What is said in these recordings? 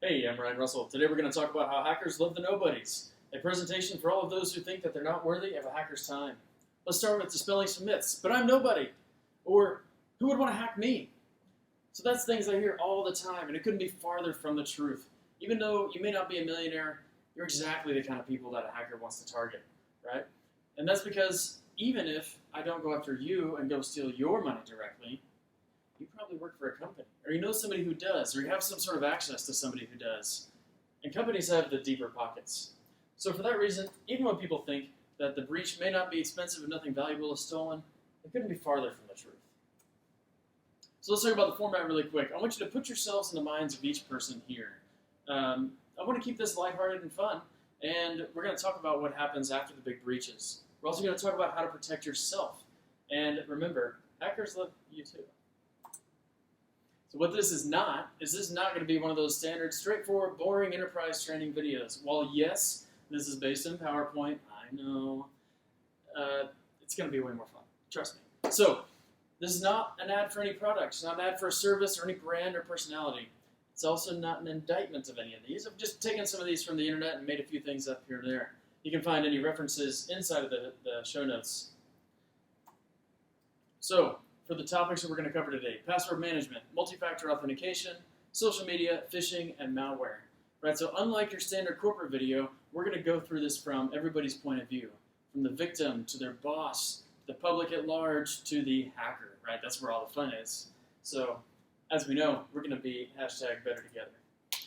Hey, I'm Ryan Russell. Today we're going to talk about how hackers love the nobodies, a presentation for all of those who think that they're not worthy of a hacker's time. Let's start with dispelling some myths. But I'm nobody. Or, who would want to hack me? So that's things I hear all the time, and it couldn't be farther from the truth. Even though you may not be a millionaire, you're exactly the kind of people that a hacker wants to target, right? And that's because even if I don't go after you and go steal your money directly, you probably work for a company, or you know somebody who does, or you have some sort of access to somebody who does. And companies have the deeper pockets. So for that reason, even when people think that the breach may not be expensive and nothing valuable is stolen, it couldn't be farther from the truth. So let's talk about the format really quick. I want you to put yourselves in the minds of each person here. I want to keep this lighthearted and fun, and we're going to talk about what happens after the big breaches. We're also going to talk about how to protect yourself. And remember, hackers love you too. So what this is not going to be one of those standard, straightforward, boring enterprise training videos. While yes, this is based in PowerPoint, I know, it's going to be way more fun. Trust me. So this is not an ad for any product. It's not an ad for a service or any brand or personality. It's also not an indictment of any of these. I've just taken some of these from the internet and made a few things up here and there. You can find any references inside of the show notes. So, for the topics that we're going to cover today: password management, multi-factor authentication, social media, phishing, and malware. Right, so unlike your standard corporate video, we're going to go through this from everybody's point of view, from the victim to their boss, the public at large to the hacker. Right, that's where all the fun is. So, as we know, we're going to be #BetterTogether.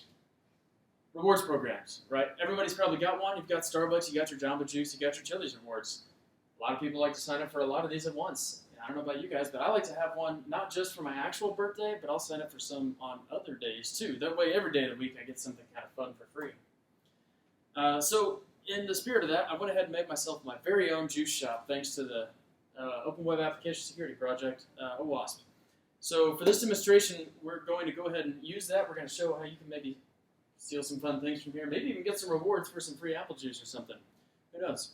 Rewards programs, right? Everybody's probably got one. You've got Starbucks, you got your Jamba Juice, you got your Chili's rewards. A lot of people like to sign up for a lot of these at once. I don't know about you guys, but I like to have one not just for my actual birthday, but I'll sign up for some on other days too. That way, every day of the week, I get something kind of fun for free. So, in the spirit of that, I went ahead and made myself my very own juice shop, thanks to the Open Web Application Security Project, OWASP. So, for this demonstration, we're going to go ahead and use that. We're going to show how you can maybe steal some fun things from here, maybe even get some rewards for some free apple juice or something. Who knows?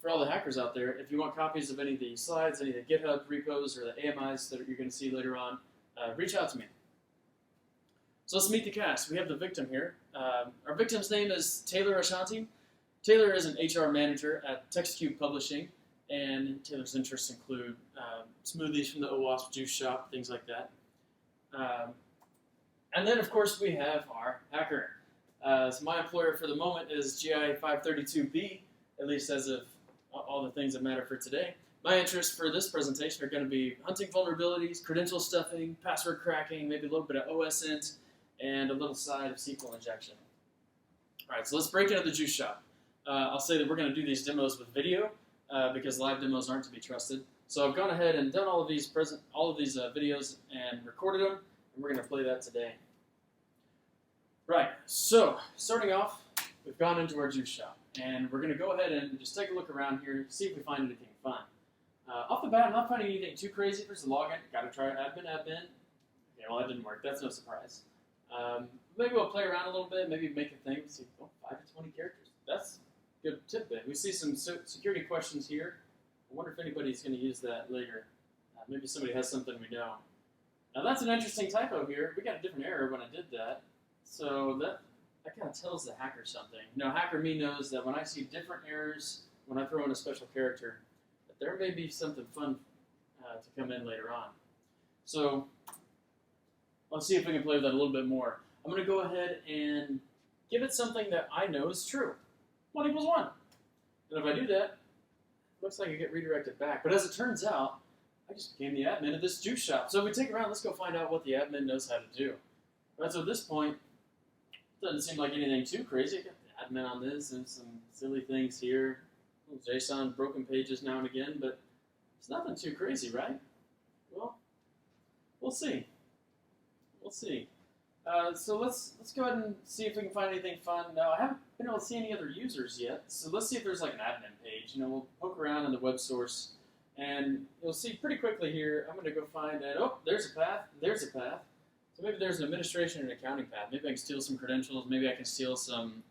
For all the hackers out there, if you want copies of any of the slides, any of the GitHub repos, or the AMIs that you're going to see later on, reach out to me. So let's meet the cast. We have the victim here. Our victim's name is Taylor Ashanti. Taylor is an HR manager at TextCube Publishing, and Taylor's interests include smoothies from the OWASP juice shop, things like that. And then, of course, we have our hacker. So my employer for the moment is GI 532B, at least as of all the things that matter for today. My interests for this presentation are going to be hunting vulnerabilities, credential stuffing, password cracking, maybe a little bit of OSINT, and a little side of SQL injection. All right, so let's break into the juice shop. I'll say that we're going to do these demos with video because live demos aren't to be trusted. So I've gone ahead and done all of these videos and recorded them, and we're going to play that today. Right, so starting off, we've gone into our juice shop. And we're going to go ahead and just take a look around here, see if we find anything fun. Off the bat, I'm not finding anything too crazy. First, the login. Got to try admin. Okay, well, that didn't work. That's no surprise. Maybe we'll play around a little bit. Maybe make a thing. See, 5 to 20 characters. That's a good tidbit. We see some security questions here. I wonder if anybody's going to use that later. Maybe somebody has something we know. Now, that's an interesting typo here. We got a different error when I did that. So that kind of tells the hacker something. Hacker me knows that when I see different errors, when I throw in a special character, that there may be something fun to come in later on. So let's see if we can play with that a little bit more. I'm going to go ahead and give it something that I know is true. 1 equals 1. And if I do that, it looks like I get redirected back. But as it turns out, I just became the admin of this juice shop. So if we take a round, let's go find out what the admin knows how to do. All right, so at this point, doesn't seem like anything too crazy. I got the admin on this and some silly things here. Little JSON broken pages now and again, but it's nothing too crazy, right? Well, we'll see. We'll see. So let's go ahead and see if we can find anything fun. Now, I haven't been able to see any other users yet, so let's see if there's like an admin page. We'll poke around in the web source, and you'll see pretty quickly here, I'm going to go find that. Oh, there's a path. There's a path. So maybe there's an administration and accounting path. Maybe I can steal some credentials. Maybe I can steal some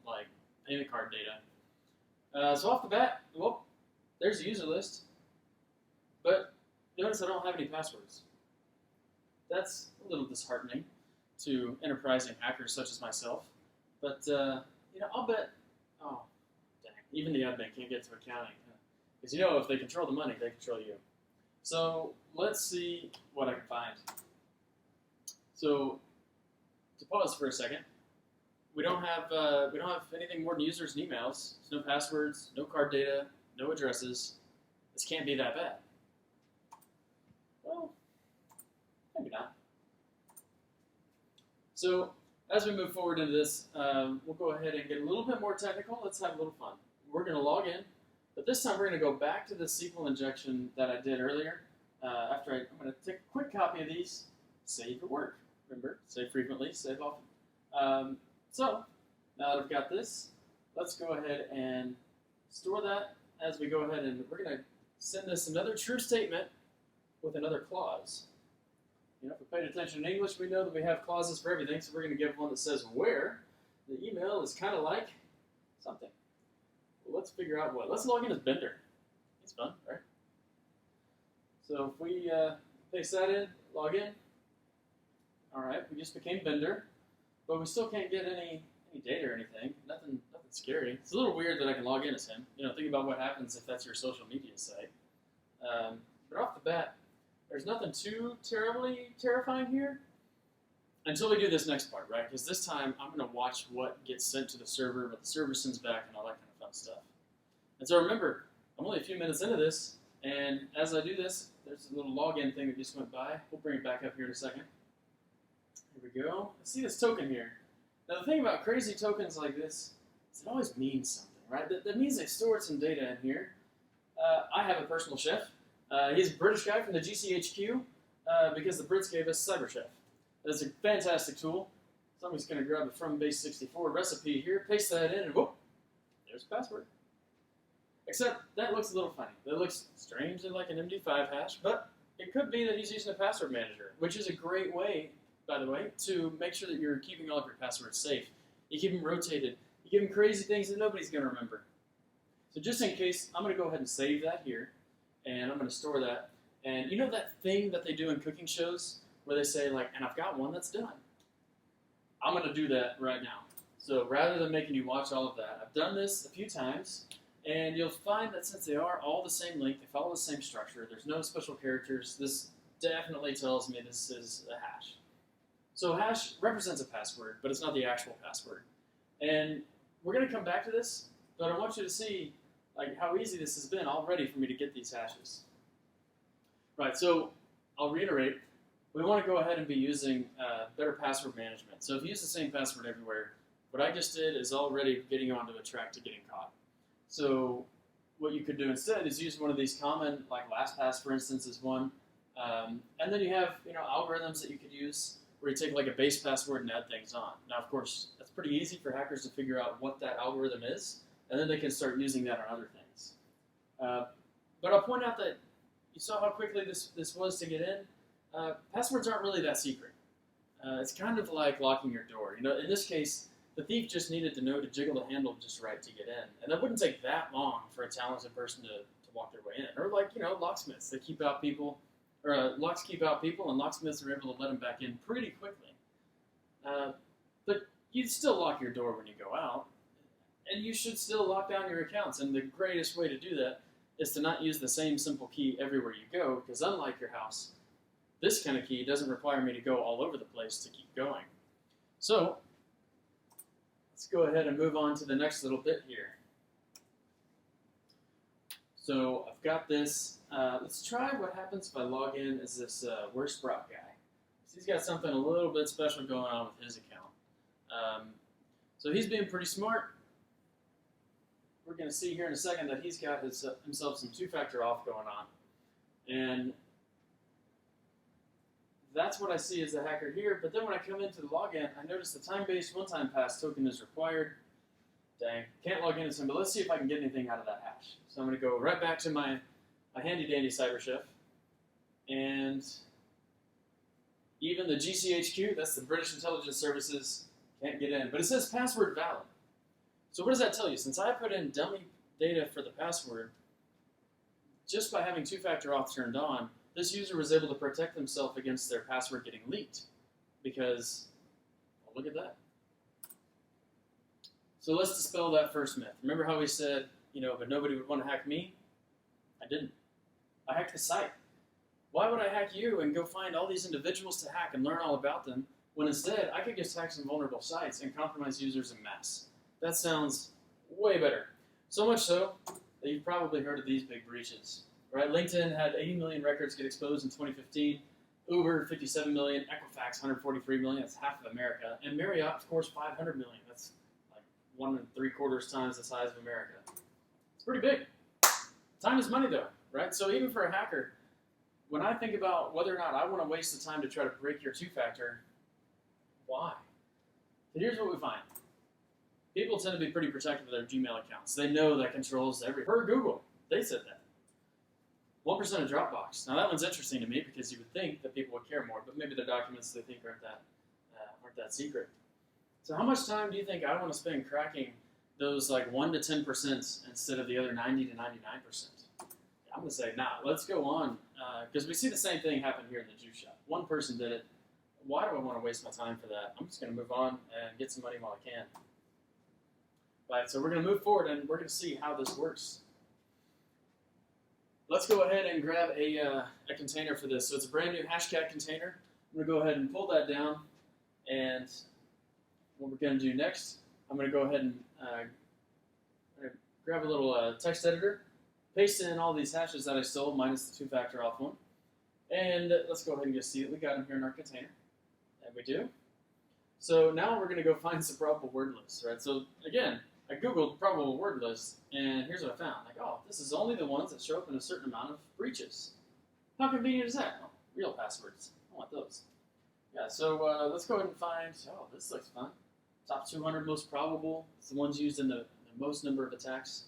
payment card data. So off the bat, well, there's the user list. But notice I don't have any passwords. That's a little disheartening. to enterprising hackers such as myself. But I'll bet. Oh, dang! Even the admin can't get to accounting because if they control the money, they control you. So let's see what I can find. So to pause for a second, we don't have anything more than users and emails. There's no passwords, no card data, no addresses. This can't be that bad. Well, maybe not. So as we move forward into this, we'll go ahead and get a little bit more technical. Let's have a little fun. We're going to log in, but this time we're going to go back to the SQL injection that I did earlier. I'm going to take a quick copy of these, save your work. Remember, save frequently, save often. So now that I've got this, let's go ahead and store that as we go ahead, and we're going to send this another true statement with another clause. If we paid attention in English, we know that we have clauses for everything, so we're going to give one that says where the email is kind of like something. Well, let's figure out what. Let's log in as Bender. It's fun, right? So if we paste that in, log in. All right, we just became Bender, but we still can't get any data or anything. Nothing scary. It's a little weird that I can log in as him. Think about what happens if that's your social media site. But off the bat, there's nothing too terribly terrifying here until we do this next part, right? Because this time I'm going to watch what gets sent to the server, what the server sends back, and all that kind of fun stuff. And so remember, I'm only a few minutes into this, and as I do this, there's a little login thing that just went by. We'll bring it back up here in a second. Here we go. I see this token here. Now the thing about crazy tokens like this is it always means something, right? That means they stored some data in here. I have a personal chef. He's a British guy from the GCHQ because the Brits gave us CyberChef. That's a fantastic tool. Somebody's going to grab a from base 64 recipe here, paste that in, and whoop, there's a password. Except that looks a little funny. That looks strangely like an MD5 hash, but it could be that he's using a password manager, which is a great way, by the way, to make sure that you're keeping all of your passwords safe. You keep them rotated. You give them crazy things that nobody's going to remember. So just in case, I'm going to go ahead and save that here, and I'm going to store that. And you know that thing that they do in cooking shows where they say, like, and I've got one that's done? I'm going to do that right now. So rather than making you watch all of that, I've done this a few times, and you'll find that since they are all the same length, they follow the same structure, there's no special characters, this definitely tells me this is a hash. So hash represents a password, but it's not the actual password. And we're going to come back to this, but I want you to see like how easy this has been already for me to get these hashes. Right, so I'll reiterate, we want to go ahead and be using better password management. So if you use the same password everywhere, what I just did is already getting you onto a track to getting caught. So what you could do instead is use one of these common, like LastPass for instance is one, and then you have algorithms that you could use where you take like a base password and add things on. Now of course that's pretty easy for hackers to figure out what that algorithm is, and then they can start using that on other things. But I'll point out that you saw how quickly this was to get in. Passwords aren't really that secret. It's kind of like locking your door. In this case, the thief just needed to know to jiggle the handle just right to get in. And that wouldn't take that long for a talented person to walk their way in. Or like, locksmiths, they keep out people, or locks keep out people, and locksmiths are able to let them back in pretty quickly. But you'd still lock your door when you go out, and you should still lock down your accounts. And the greatest way to do that is to not use the same simple key everywhere you go, because unlike your house, this kind of key doesn't require me to go all over the place to keep going. So let's go ahead and move on to the next little bit here. So I've got this. Let's try what happens if I log in as this Where's Sprout guy. So he's got something a little bit special going on with his account. So he's being pretty smart. We're going to see here in a second that he's got himself some two-factor auth going on. And that's what I see as the hacker here. But then when I come into the login, I notice the time-based one-time pass token is required. Dang, can't log in as him, but let's see if I can get anything out of that hash. So I'm going to go right back to my handy-dandy CyberChef. And even the GCHQ, that's the British Intelligence Services, can't get in. But it says password valid. So what does that tell you? Since I put in dummy data for the password, just by having two-factor auth turned on, this user was able to protect themselves against their password getting leaked because look at that. So let's dispel that first myth. Remember how we said, but nobody would want to hack me? I didn't. I hacked the site. Why would I hack you and go find all these individuals to hack and learn all about them, when instead I could just hack some vulnerable sites and compromise users en masse? That sounds way better. So much so that you've probably heard of these big breaches. Right? LinkedIn had 80 million records get exposed in 2015. Uber, 57 million. Equifax, 143 million. That's half of America. And Marriott, of course, 500 million. That's like 1 3/4 times the size of America. It's pretty big. Time is money, though, right? So even for a hacker, when I think about whether or not I want to waste the time to try to break your two-factor, why? So here's what we find. People tend to be pretty protective of their Gmail accounts. They know that controls everything. Per Google, they said that. 1% of Dropbox. Now that one's interesting to me because you would think that people would care more, but maybe their documents they think aren't that secret. So how much time do you think I want to spend cracking those like 1 to 10% instead of the other 90 to 99%? I'm going to say, nah, let's go on, because we see the same thing happen here in the juice shop. One person did it. Why do I want to waste my time for that? I'm just going to move on and get some money while I can. Right, so we're going to move forward and we're going to see how this works. Let's go ahead and grab a container for this. So it's a brand new Hashcat container. I'm going to go ahead and pull that down, and what we're going to do next, I'm going to go ahead and grab a little text editor, paste in all these hashes that I stole minus the two-factor auth one, and let's go ahead and just see that we got them here in our container. And we do. So now we're going to go find some probable word lists, right? So again, I Googled probable word lists, and here's what I found. Like, oh, this is only the ones that show up in a certain amount of breaches. How convenient is that? Oh, real passwords. I want those. Yeah, so let's go ahead and find, oh, this looks fun. Top 200 most probable. It's the ones used in the most number of attacks.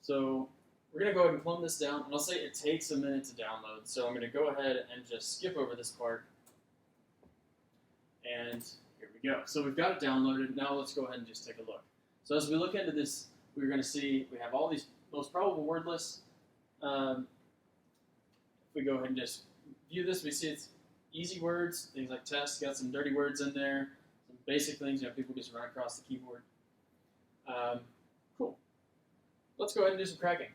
So we're going to go ahead and clone this down, and I'll say it takes a minute to download. So I'm going to go ahead and just skip over this part. And here we go. So we've got it downloaded. Now let's go ahead and just take a look. So as we look into this, we're going to see we have all these most probable word lists. If we go ahead and just view this, we see it's easy words, things like test, got some dirty words in there, some basic things, people just run across the keyboard. Cool. Let's go ahead and do some cracking.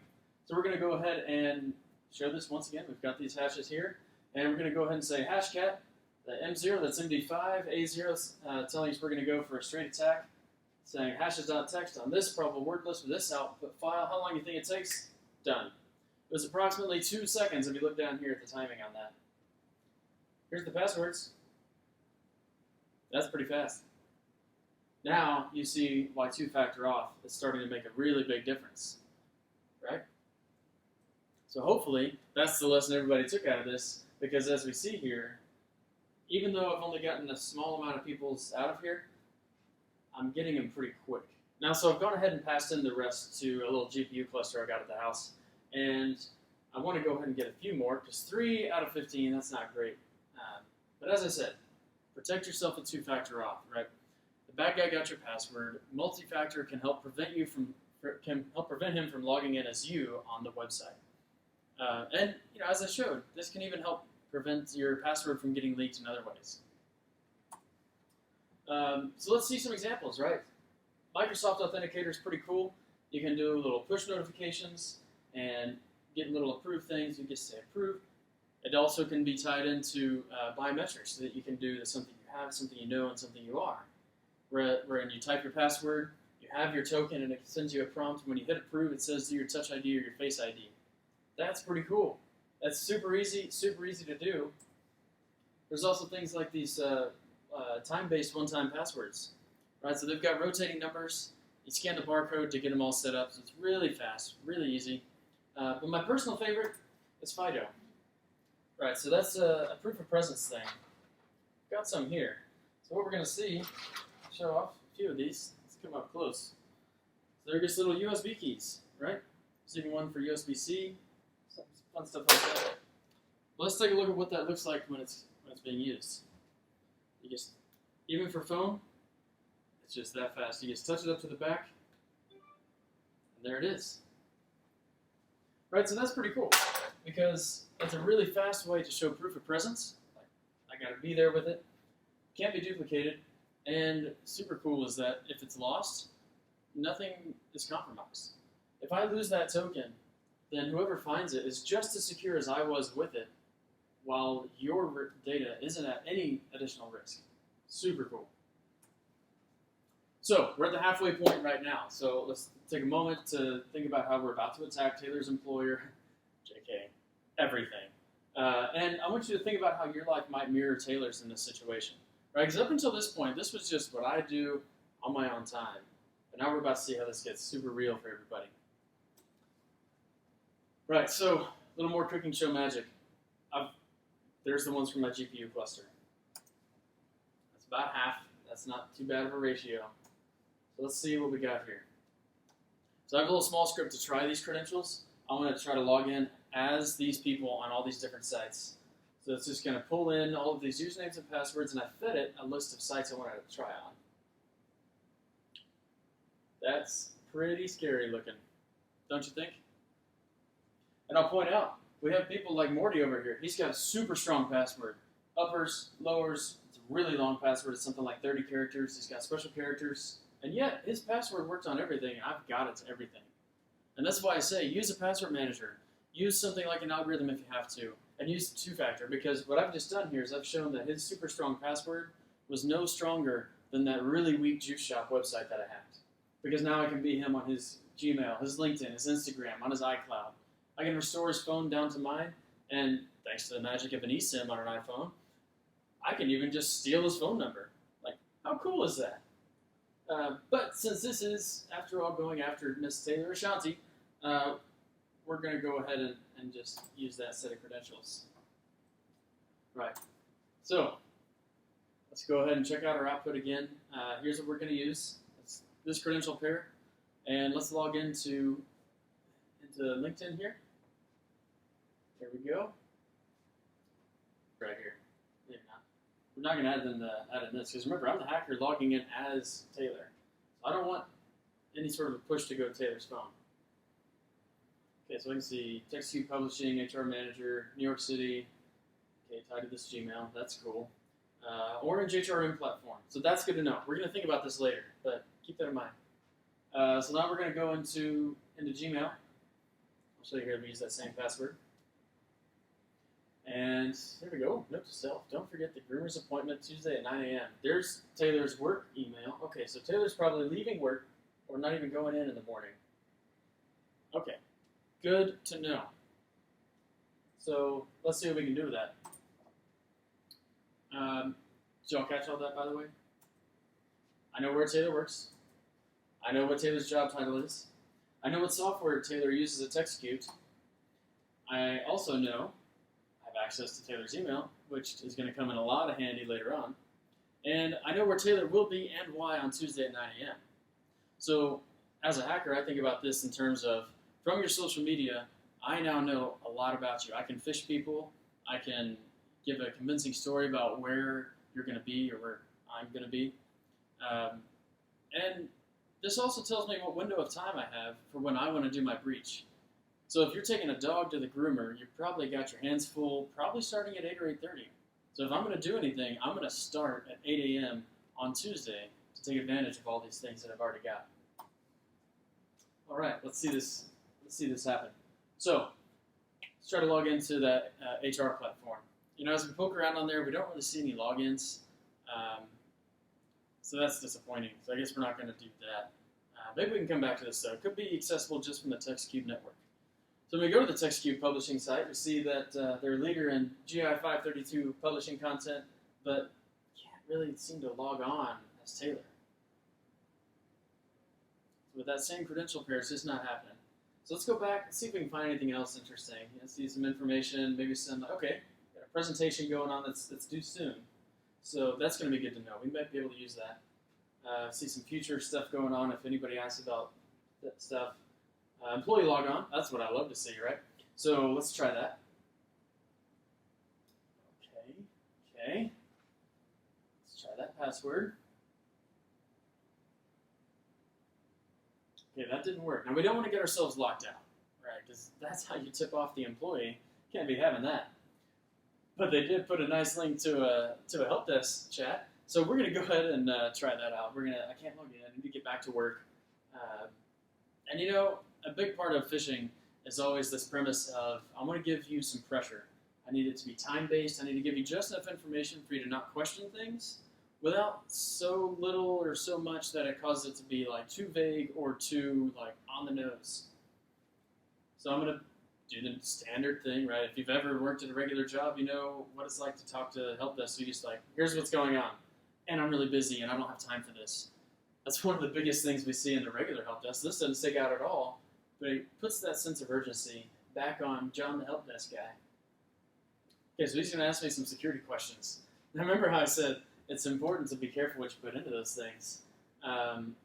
So we're going to go ahead and show this once again. We've got these hashes here, and we're going to go ahead and say hashcat, the M0, that's MD5, A0, telling us we're going to go for a straight attack, saying hashes.txt on this probable word list with this output file. How long do you think it takes? Done. It was approximately 2 seconds if you look down here at the timing on that. Here's the passwords. That's pretty fast. Now you see why two-factor auth is starting to make a really big difference, right? So hopefully that's the lesson everybody took out of this, because as we see here, even though I've only gotten a small amount of people's out of here, I'm getting them pretty quick. Now, so I've gone ahead and passed in the rest to a little GPU cluster I got at the house, and I want to go ahead and get a few more, because 3 out of 15, that's not great. But as I said, protect yourself with two-factor auth, right? The bad guy got your password. Multi-factor can help prevent him from logging in as you on the website. And as I showed, this can even help prevent your password from getting leaked in other ways. So let's see some examples, right? Microsoft Authenticator is pretty cool. You can do little push notifications and get little approved things. You just say approve. It also can be tied into biometrics, so that you can do something you have, something you know, and something you are. When you type your password, you have your token, and it sends you a prompt. When you hit approve, it says do your Touch ID or your Face ID. That's pretty cool. That's super easy to do. There's also things like these time-based one-time passwords, right? So they've got rotating numbers. You scan the barcode to get them all set up, so it's really fast, really easy. But my personal favorite is FIDO. Right, so that's a proof of presence thing. Got some here. So what we're going to see, show off a few of these. Let's come up close. So they're just little USB keys, right? There's even one for USB-C, some fun stuff like that. Well, let's take a look at what that looks like when it's being used. You just, even for phone, it's just that fast. You just touch it up to the back, and there it is. Right, so that's pretty cool, because it's a really fast way to show proof of presence. Like, I got to be there with it. Can't be duplicated. And super cool is that if it's lost, nothing is compromised. If I lose that token, then whoever finds it is just as secure as I was with it, while your data isn't at any additional risk. Super cool. So we're at the halfway point right now. So let's take a moment to think about how we're about to attack Taylor's employer, JK, everything. And I want you to think about how your life might mirror Taylor's in this situation. Right? Because up until this point, this was just what I do on my own time. But now we're about to see how this gets super real for everybody. Right, so a little more cooking show magic. There's the ones from my GPU cluster. That's about half. That's not too bad of a ratio. So let's see what we got here. So I have a little small script to try these credentials. I'm going to try to log in as these people on all these different sites. So it's just going to pull in all of these usernames and passwords, and I fed it a list of sites I wanted to try on. That's pretty scary looking, don't you think? And I'll point out, we have people like Morty over here. He's got a super strong password. Uppers, lowers, it's a really long password. It's something like 30 characters. He's got special characters. And yet, his password works on everything, and I've got it to everything. And that's why I say, use a password manager. Use something like an algorithm if you have to. And use two-factor, because what I've just done here is I've shown that his super strong password was no stronger than that really weak Juice Shop website that I hacked. Because now I can beat him on his Gmail, his LinkedIn, his Instagram, on his iCloud. I can restore his phone down to mine, and thanks to the magic of an eSIM on an iPhone, I can even just steal his phone number. Like, how cool is that? But since this is, after all, going after Miss Taylor Ashanti, we're going to go ahead and just use that set of credentials. Right. So, let's go ahead and check out our output again. Here's what we're going to use. It's this credential pair. And let's log into LinkedIn here. There we go. Right here. Maybe not. We're not going to add in this, because remember, I'm the hacker logging in as Taylor. So I don't want any sort of a push to go to Taylor's phone. Okay, so we can see TextQ Publishing, HR Manager, New York City. Okay, tied to this Gmail. That's cool. Orange HRM platform. So that's good to know. We're going to think about this later, but keep that in mind. So now we're going to go into Gmail. I'll show you here. We use that same password. And there we go. Note to self. Don't forget the groomer's appointment Tuesday at 9 a.m. There's Taylor's work email. Okay, so Taylor's probably leaving work or not even going in the morning. Okay, good to know. So let's see what we can do with that. Did y'all catch all that, by the way? I know where Taylor works. I know what Taylor's job title is. I know what software Taylor uses at TextQ. I also know I have access to Taylor's email, which is going to come in a lot of handy later on. And I know where Taylor will be and why on Tuesday at 9 a.m. So as a hacker, I think about this in terms of, from your social media, I now know a lot about you. I can phish people. I can give a convincing story about where you're going to be or where I'm going to be. And this also tells me what window of time I have for when I want to do my breach. So if you're taking a dog to the groomer, you've probably got your hands full, probably starting at 8 or 8:30. So if I'm going to do anything, I'm going to start at 8 a.m. on Tuesday to take advantage of all these things that I've already got. All right, let's see this happen. So let's try to log into that HR platform. You know, as we poke around on there, we don't really see any logins. So that's disappointing. So I guess we're not going to do that. Maybe we can come back to this, though. It could be accessible just from the TextQ network. So when we go to the TextQ publishing site, we see that they're a leader in GI 532 publishing content, but can't really seem to log on as Taylor. So with that same credential pair, it's just not happening. So let's go back and see if we can find anything else interesting. See some information, maybe some, okay, got a presentation going on that's due soon. So that's going to be good to know. We might be able to use that. See some future stuff going on if anybody asks about that stuff. Employee logon, that's what I love to see, right? So let's try that. Okay. Let's try that password. Okay, that didn't work. Now we don't want to get ourselves locked out, right? Because that's how you tip off the employee. Can't be having that. But they did put a nice link to a help desk chat So we're going to go ahead and try that out. I can't log in. I need to get back to work. And you know, a big part of phishing is always this premise of, I want to give you some pressure. I need it to be time-based. I need to give you just enough information for you to not question things without so little or so much that it causes it to be like too vague or too like on the nose. So I'm going to do the standard thing, right? If you've ever worked at a regular job, you know what it's like to talk to help desk. So you just like, here's what's going on, and I'm really busy, and I don't have time for this. That's one of the biggest things we see in the regular help desk. This doesn't stick out at all, but it puts that sense of urgency back on John, the help desk guy. Okay, so he's going to ask me some security questions. Now remember how I said it's important to be careful what you put into those things. I'm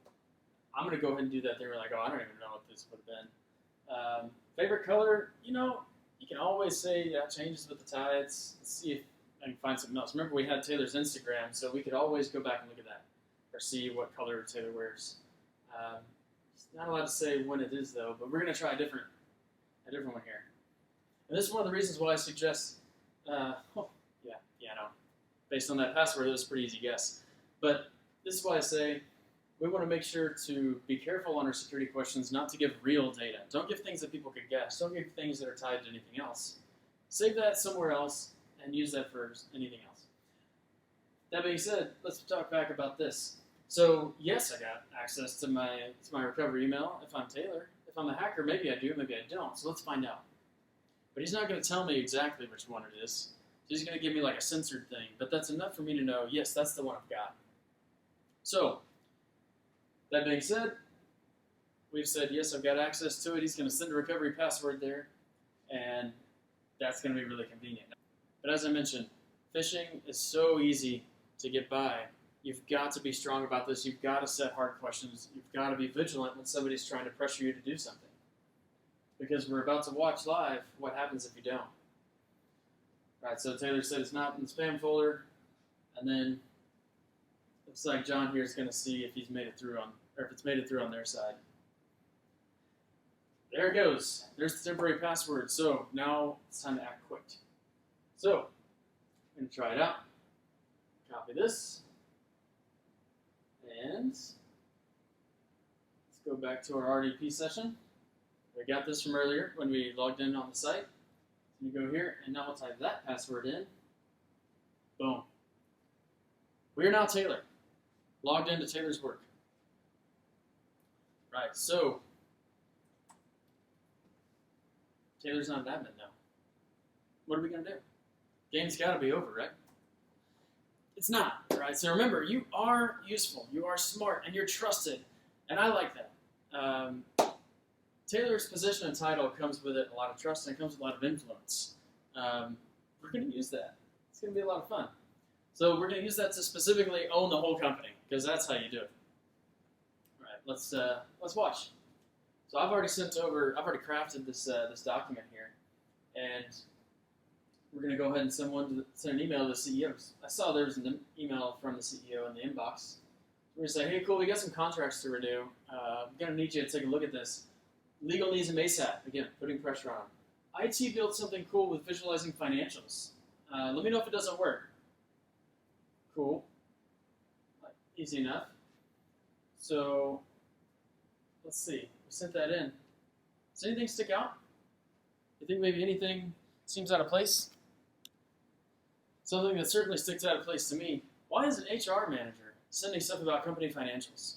going to go ahead and do that thing. We're like, oh, I don't even know what this would have been. Favorite color, you know, you can always say that changes with the tides. Let's see if I can find something else. Remember, we had Taylor's Instagram, so we could always go back and look at that or see what color Taylor wears. It's not allowed to say when it is, though, but we're going to try a different one here. And this is one of the reasons why I suggest, piano. Based on that password, it was a pretty easy guess. But this is why I say, we want to make sure to be careful on our security questions, not to give real data. Don't give things that people could guess. Don't give things that are tied to anything else. Save that somewhere else and use that for anything else. That being said, let's talk back about this. So yes, I got access to my recovery email if I'm Taylor. If I'm the hacker, maybe I do, maybe I don't. So let's find out. But he's not going to tell me exactly which one it is. He's going to give me like a censored thing. But that's enough for me to know, yes, that's the one I've got. So that being said, we've said, yes, I've got access to it. He's going to send a recovery password there, and that's going to be really convenient. But as I mentioned, phishing is so easy to get by. You've got to be strong about this. You've got to set hard questions. You've got to be vigilant when somebody's trying to pressure you to do something. Because we're about to watch live what happens if you don't. All right, so Taylor said it's not in the spam folder, and then looks like John here is going to see if he's made it through or if it's made it through on their side. There it goes. There's the temporary password. So now it's time to act quick. So I'm going to try it out. Copy this. And let's go back to our RDP session. We got this from earlier when we logged in on the site. So you go here, and now we'll type that password in. Boom. We are now Taylor. Logged into Taylor's work. Right, so Taylor's not an admin now. What are we going to do? Game's got to be over, right? It's not, right? So remember, you are useful, you are smart, and you're trusted, and I like that. Taylor's position and title comes with it a lot of trust, and it comes with a lot of influence. We're going to use that. It's going to be a lot of fun. So we're going to use that to specifically own the whole company, because that's how you do it. All right, let's watch. So I've already crafted this document here, and we're going to go ahead and send an email to the CEO. I saw there was an email from the CEO in the inbox. We're going to say, hey, cool, we got some contracts to renew. I'm going to need you to take a look at this. Legal needs them ASAP. Again, putting pressure on them. IT built something cool with visualizing financials. Let me know if it doesn't work. Cool. Easy enough. So let's see. We sent that in. Does anything stick out? You think maybe anything seems out of place? Something that certainly sticks out of place to me. Why is an HR manager sending stuff about company financials?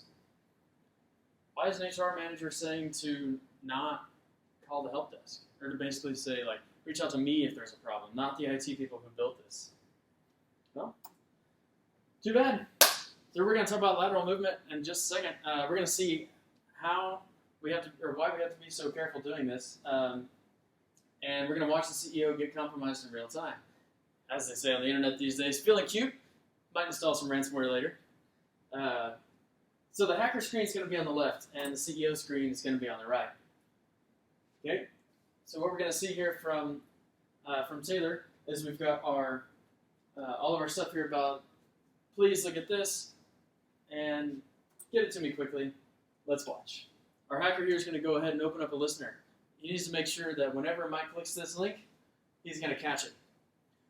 Why is an HR manager saying to not call the help desk? Or to basically say, like, reach out to me if there's a problem, not the IT people who built this? Well, too bad. So we're going to talk about lateral movement in just a second. We're going to see how we have to, or why we have to be so careful doing this. And we're going to watch the CEO get compromised in real time. As they say on the internet these days, feeling cute? Might install some ransomware later. So the hacker screen is going to be on the left, and the CEO screen is going to be on the right. Okay. So what we're going to see here from Taylor is we've got our all of our stuff here about. Please look at this and get it to me quickly. Let's watch. Our hacker here is going to go ahead and open up a listener. He needs to make sure that whenever Mike clicks this link, he's going to catch it.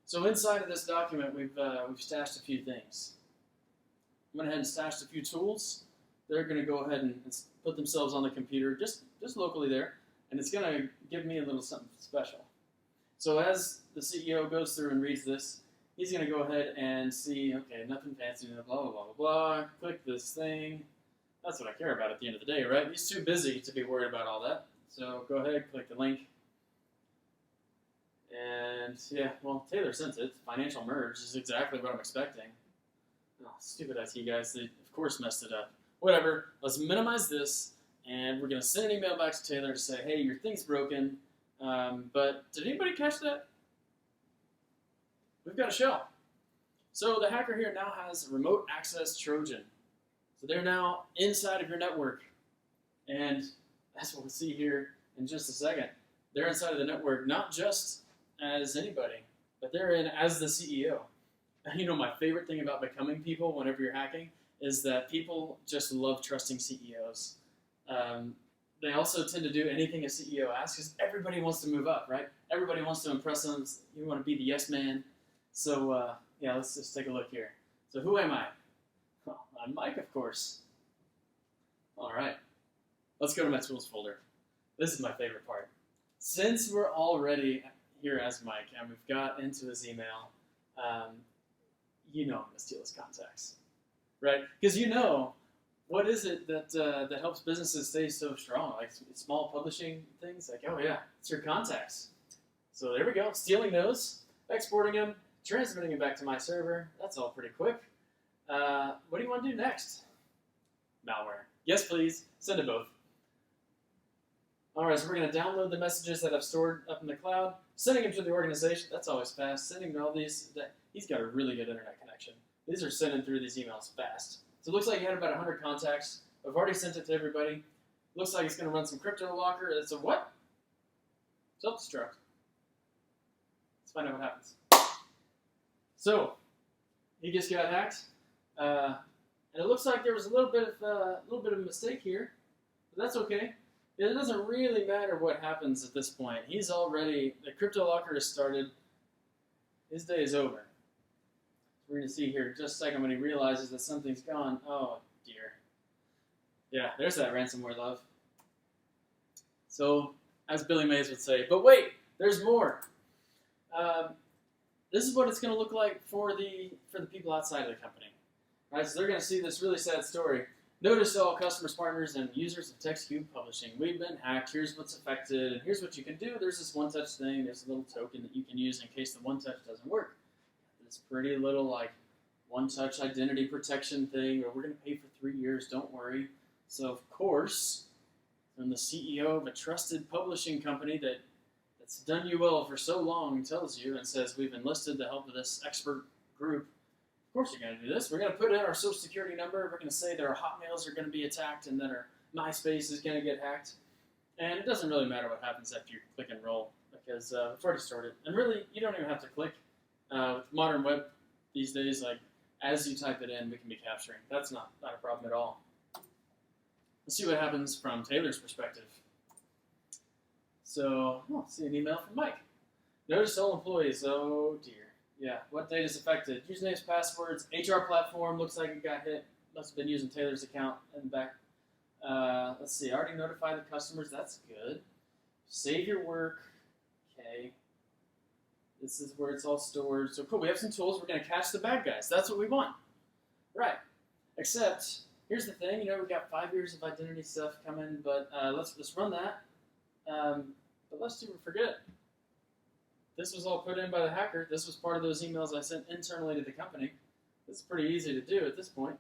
So inside of this document, we've stashed a few things. went ahead and stashed a few tools. They're going to go ahead and put themselves on the computer just locally there, and it's going to give me a little something special. So as the CEO goes through and reads this, he's going to go ahead and see, okay, nothing fancy, blah, blah, blah, blah, blah, click this thing. That's what I care about at the end of the day, right? He's too busy to be worried about all that. So go ahead, click the link. And yeah, well, Taylor sent it. Financial merge is exactly what I'm expecting. Oh, stupid IT guys, they of course messed it up. Whatever, let's minimize this, and we're going to send an email back to Taylor to say, hey, your thing's broken, but did anybody catch that? We've got a shell. So the hacker here now has a remote access Trojan. So they're now inside of your network. And that's what we'll see here in just a second. They're inside of the network, not just as anybody, but they're in as the CEO. And you know, my favorite thing about becoming people whenever you're hacking is that people just love trusting CEOs. They also tend to do anything a CEO asks because everybody wants to move up, right? Everybody wants to impress them. You want to be the yes man. So yeah, let's just take a look here. So who am I? Well, I'm Mike, of course. All right, let's go to my tools folder. This is my favorite part. Since we're already here as Mike and we've got into his email, you know I'm going to steal his contacts, right? Because you know, what is it that that helps businesses stay so strong? Like small publishing things, like, oh yeah, it's your contacts. So there we go, stealing those, exporting them, transmitting them back to my server. That's all pretty quick. What do you want to do next? Malware. Yes, please. Send it both. All right, so we're going to download the messages that I've stored up in the cloud, sending them to the organization. That's always fast. Sending to all these. He's got a really good internet connection. These are sending through these emails fast. So it looks like he had about 100 contacts. I've already sent it to everybody. Looks like it's going to run some crypto locker. It's a what? Self-destruct. Let's find out what happens. So he just got hacked, and it looks like there was a little bit of a mistake here, but that's okay. It doesn't really matter what happens at this point. He's already, the crypto locker has started. His day is over. We're going to see here in just a second when he realizes that something's gone. Oh, dear. Yeah, there's that ransomware love. So, as Billy Mays would say, but wait, there's more. This is what it's going to look like for the people outside of the company. Right, so they're going to see this really sad story. Notice all customers, partners, and users of TextCube Publishing. We've been hacked. Here's what's affected, and here's what you can do. There's this one-touch thing. There's a little token that you can use in case the one-touch doesn't work. This pretty little like one-touch identity protection thing. Or we're going to pay for 3 years. Don't worry. So of course, when the CEO of a trusted publishing company that's done you well for so long tells you and says we've enlisted the help of this expert group. Of course you're going to do this. We're going to put in our social security number. We're going to say that our Hotmails are going to be attacked and that our MySpace is going to get hacked. And it doesn't really matter what happens after you click and roll because we've already started. And really, you don't even have to click. With modern web these days, like as you type it in, we can be capturing. That's not a problem at all. Let's see what happens from Taylor's perspective. So, let's see an email from Mike. Notice all employees. Oh dear. Yeah, what data is affected? Usernames, passwords, HR platform, looks like it got hit. Must have been using Taylor's account in the back. Let's see, I already notified the customers, that's good. Save your work, okay. This is where it's all stored. So cool, we have some tools, we're gonna catch the bad guys. That's what we want. Right, except, here's the thing, you know, we've got 5 years of identity stuff coming, but let's run that. But let's do forget. This was all put in by the hacker. This was part of those emails I sent internally to the company. It's pretty easy to do at this point.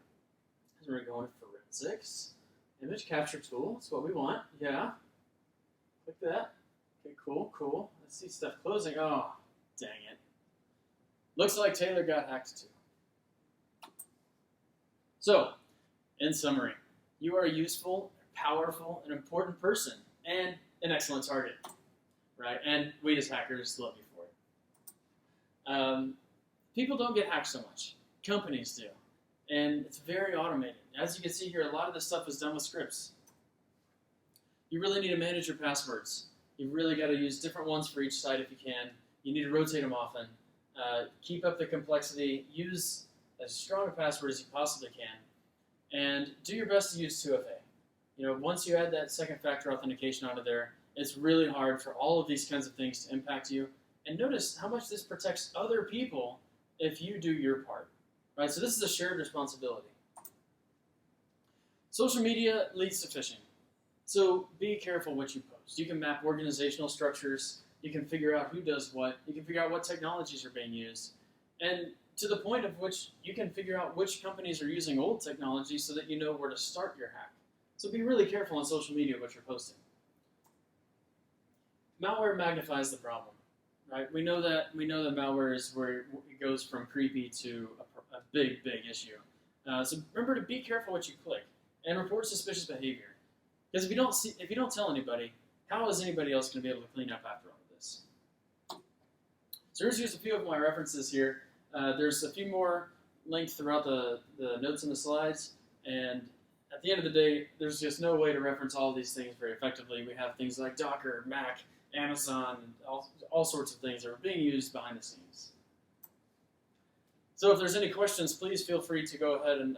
So we're going to forensics. Image capture tool. That's what we want. Yeah. Click that. Okay, cool, cool. Let's see stuff closing. Oh, dang it. Looks like Taylor got hacked too. So, in summary, you are a useful, powerful, and important person, and an excellent target. Right? And we as hackers love you for it. People don't get hacked so much. Companies do. And it's very automated. As you can see here, a lot of this stuff is done with scripts. You really need to manage your passwords. You've really got to use different ones for each site if you can. You need to rotate them often. Keep up the complexity. Use as strong a password as you possibly can. And do your best to use 2FA. Once you add that second factor authentication onto there, it's really hard for all of these kinds of things to impact you. And notice how much this protects other people if you do your part. Right? So this is a shared responsibility. Social media leads to phishing. So be careful what you post. You can map organizational structures. You can figure out who does what. You can figure out what technologies are being used. And to the point of which you can figure out which companies are using old technology so that you know where to start your hack. So be really careful on social media what you're posting. Malware magnifies the problem, right? We know that malware is where it goes from creepy to a big issue. So remember to be careful what you click and report suspicious behavior. Because if you don't tell anybody, how is anybody else going to be able to clean up after all of this? So here's just a few of my references here. There's a few more linked throughout the notes and the slides, and at the end of the day, there's just no way to reference all of these things very effectively. We have things like Docker, Mac, Amazon, and all sorts of things that are being used behind the scenes. So if there's any questions, please feel free to go ahead and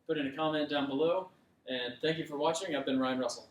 put in a comment down below. And thank you for watching. I've been Ryan Russell.